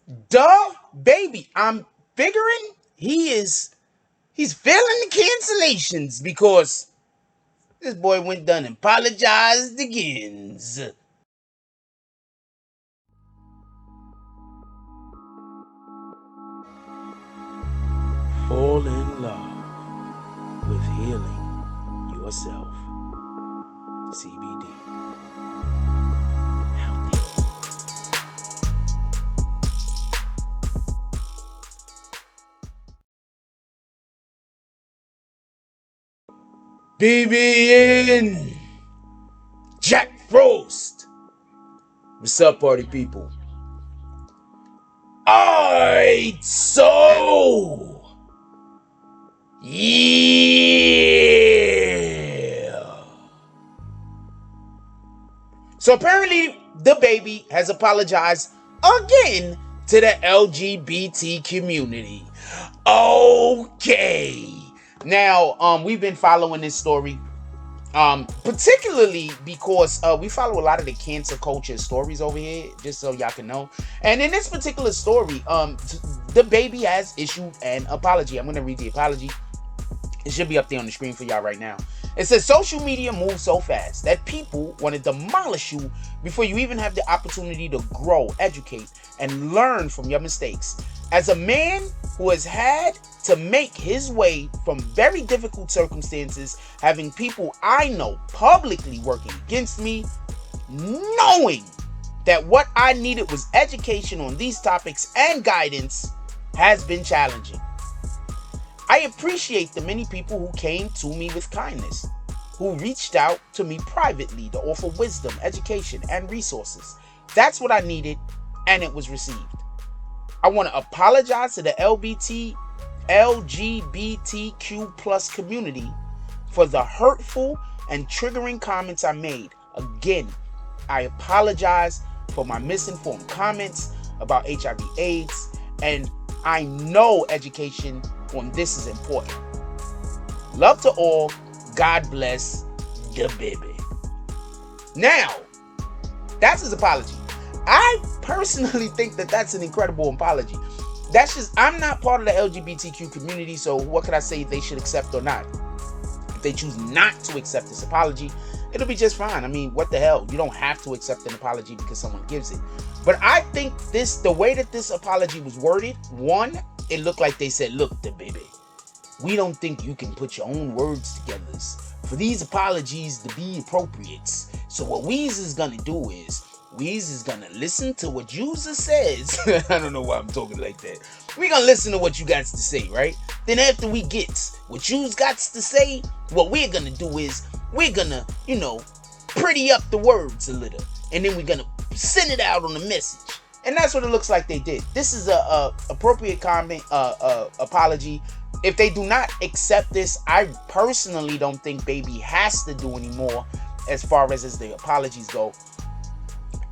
DaBaby. I'm figuring he's failing the cancellations because this boy went done and apologized again. Fall in love with healing yourself. CBD. Healthy. BBN Jack Frost. What's up, party people? Alright, so yeah. So apparently DaBaby has apologized again to the LGBT community. Okay. Now, we've been following this story, particularly because we follow a lot of the cancer culture stories over here, just so y'all can know. And in this particular story, DaBaby has issued an apology. I'm gonna read the apology. It should be up there on the screen for y'all right now. It says, social media moves so fast that people want to demolish you before you even have the opportunity to grow, educate, and learn from your mistakes. As a man who has had to make his way from very difficult circumstances, having people I know publicly working against me, knowing that what I needed was education on these topics and guidance, has been challenging. I appreciate the many people who came to me with kindness, who reached out to me privately to offer wisdom, education, and resources. That's what I needed, and it was received. I want to apologize to the LGBTQ plus community for the hurtful and triggering comments I made. Again, I apologize for my misinformed comments about HIV/AIDS, and I know education on this is important. Love to all. God bless DaBaby. Now, that's his apology. I personally think that that's an incredible apology. That's just, I'm not part of the LGBTQ community, so what could I say they should accept or not? If they choose not to accept this apology, it'll be just fine. I mean, what the hell? You don't have to accept an apology because someone gives it. But I think the way that this apology was worded, one, it looked like they said, look, DaBaby, we don't think you can put your own words together for these apologies to be appropriate. So what Weez is gonna do is, Weez is gonna listen to what User says. I don't know why I'm talking like that. We're gonna listen to what you got to say, right? Then after we get what you's got to say, what we're gonna do is, we're gonna, pretty up the words a little. And then we're gonna send it out on the message. And that's what it looks like they did. This is a appropriate comment, apology. If they do not accept this, I personally don't think Baby has to do anymore as far as the apologies go.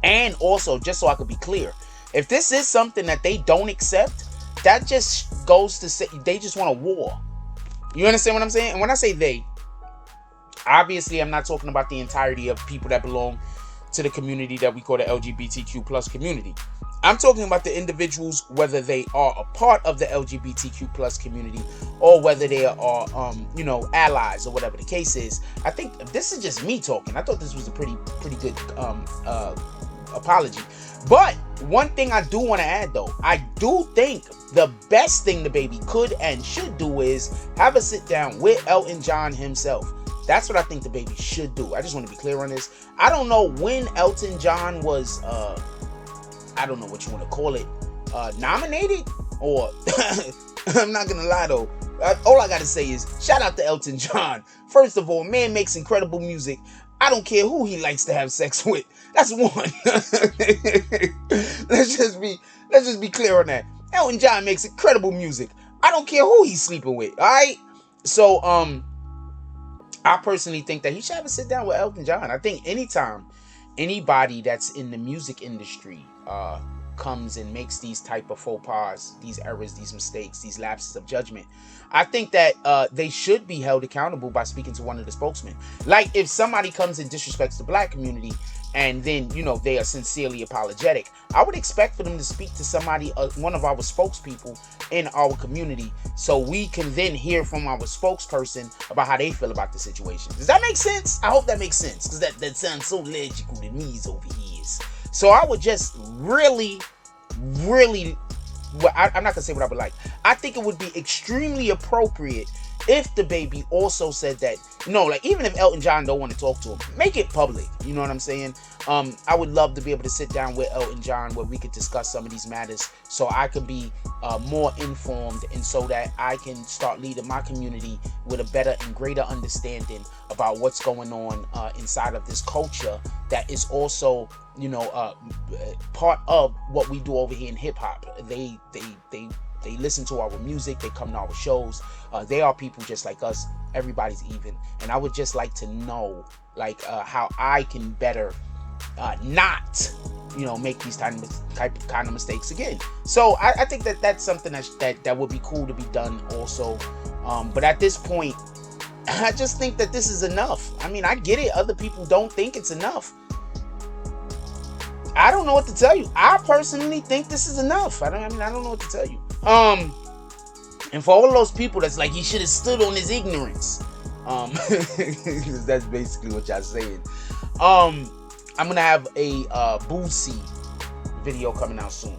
And also, just so I could be clear, if this is something that they don't accept, that just goes to say they just want a war. You understand what I'm saying? And when I say they, obviously I'm not talking about the entirety of people that belong to the community that we call the LGBTQ plus community. I'm talking about the individuals, whether they are a part of the LGBTQ plus community or whether they are, allies or whatever the case is. I think this is just me talking. I thought this was a pretty good apology. But one thing I do want to add, though, I do think the best thing DaBaby could and should do is have a sit down with Elton John himself. That's what I think DaBaby should do. I just want to be clear on this. I don't know when Elton John was, I don't know what you want to call it, nominated, or I'm not going to lie though. All I got to say is shout out to Elton John. First of all, man makes incredible music. I don't care who he likes to have sex with. That's one. Let's just be clear on that. Elton John makes incredible music. I don't care who he's sleeping with. All right. So, I personally think that he should have a sit down with Elton John. I think anytime anybody that's in the music industry comes and makes these type of faux pas, these errors, these mistakes, these lapses of judgment, I think that they should be held accountable by speaking to one of the spokesmen. Like if somebody comes and disrespects the black community and then, you know, they are sincerely apologetic, I would expect for them to speak to somebody, one of our spokespeople in our community, so we can then hear from our spokesperson about how they feel about the situation. Does that make sense? I hope that makes sense, because that sounds so logical to me over here. So I would just really, well, I'm not gonna say what I would like. I think it would be extremely appropriate if DaBaby also said that, you know, like even if Elton John don't want to talk to him, make it public. You know what I'm saying? I would love to be able to sit down with Elton John where we could discuss some of these matters, so I could be more informed, and so that I can start leading my community with a better and greater understanding about what's going on inside of this culture that is also, you know, part of what we do over here in hip hop. They listen to our music, they come to our shows, they are people just like us. Everybody's even, and I would just like to know, like, how I can better not, you know, make these kind of mistakes again. So I think that that's something that would be cool to be done also. But at this point, I just think that this is enough. I mean, I get it, other people don't think it's enough. I don't know what to tell you. I personally think this is enough. I don't know what to tell you. And for all of those people that's like, he should have stood on his ignorance, that's basically what y'all saying. I'm gonna have a Boosie video coming out soon,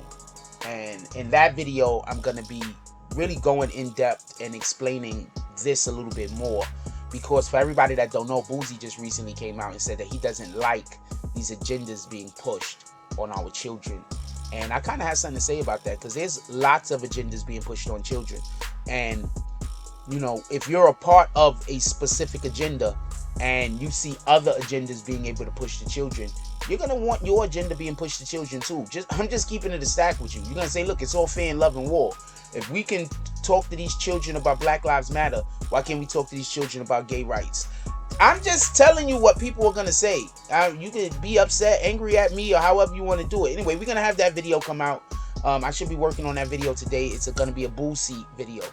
and in that video I'm gonna be really going in depth and explaining this a little bit more, because for everybody that don't know, Boosie just recently came out and said that he doesn't like these agendas being pushed on our children. And I kind of have something to say about that, because there's lots of agendas being pushed on children. And, you know, if you're a part of a specific agenda and you see other agendas being able to push the children, you're going to want your agenda being pushed to children too. I'm just keeping it a stack with you. You're going to say, look, it's all fair in love and war. If we can talk to these children about Black Lives Matter, why can't we talk to these children about gay rights? I'm just telling you what people are going to say. You can be upset, angry at me, or however you want to do it. Anyway, we're going to have that video come out. I should be working on that video today. It's going to be a Boosie video.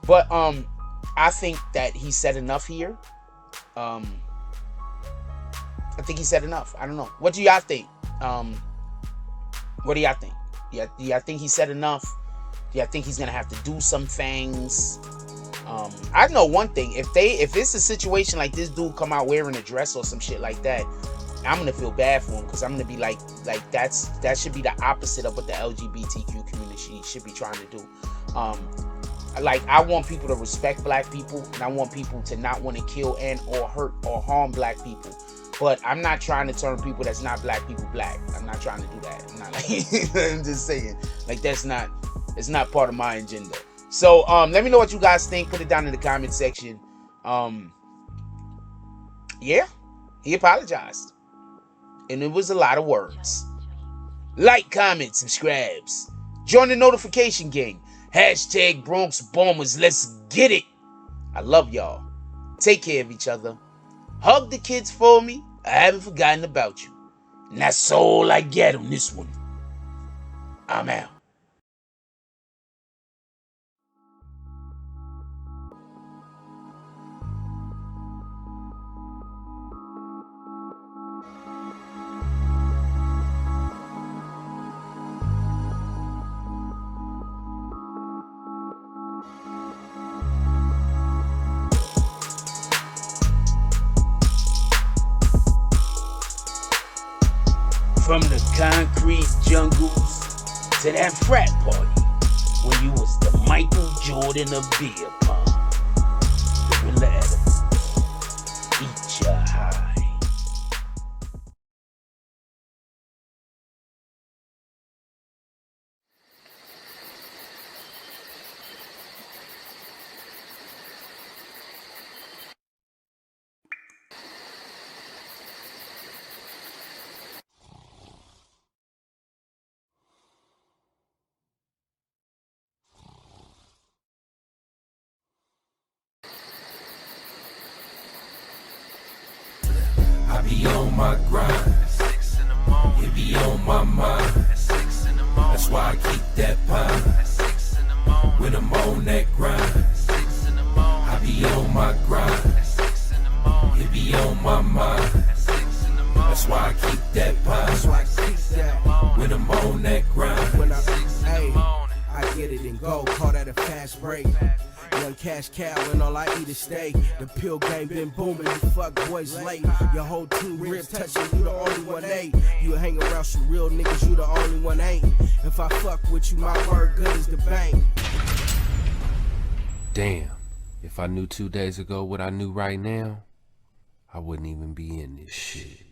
But I think that he said enough here. I think he said enough. I don't know. What do y'all think? What do y'all think? Yeah, I think he said enough. Yeah, I think he's going to have to do some things. I know one thing. If it's a situation like this dude come out wearing a dress or some shit like that, I'm gonna feel bad for him, because I'm gonna be like that should be the opposite of what the LGBTQ community should be trying to do. Like, I want people to respect black people, and I want people to not want to kill and or hurt or harm black people. But I'm not trying to turn people that's not black people black. I'm not trying to do that. I'm not like I'm just saying, like, it's not part of my agenda. So let me know what you guys think. Put it down in the comment section. Yeah, he apologized, and it was a lot of words. Like, comment, subscribes, join the notification gang. Hashtag Bronx Bombers. Let's get it. I love y'all. Take care of each other. Hug the kids for me. I haven't forgotten about you. And that's all I get on this one. I'm out. From the concrete jungles to that frat party when you was the Michael Jordan of beer pong. Gorilla Adam, eat your high. I be on my grind. It be on my mind. That's That's why I keep that pine. When I'm on that grind, I be on my grind. It be on my mind. That's why I keep that pine. When I'm on that grind. I get it and go, call that a fast break. Young cash cow and all I eat is steak. The pill game been booming, you fuck boys late. Your whole team rib touching, you the only one ain't. You hang around some real niggas, you the only one ain't. If I fuck with you, my word good as the bank. Damn, if I knew 2 days ago what I knew right now, I wouldn't even be in this shit.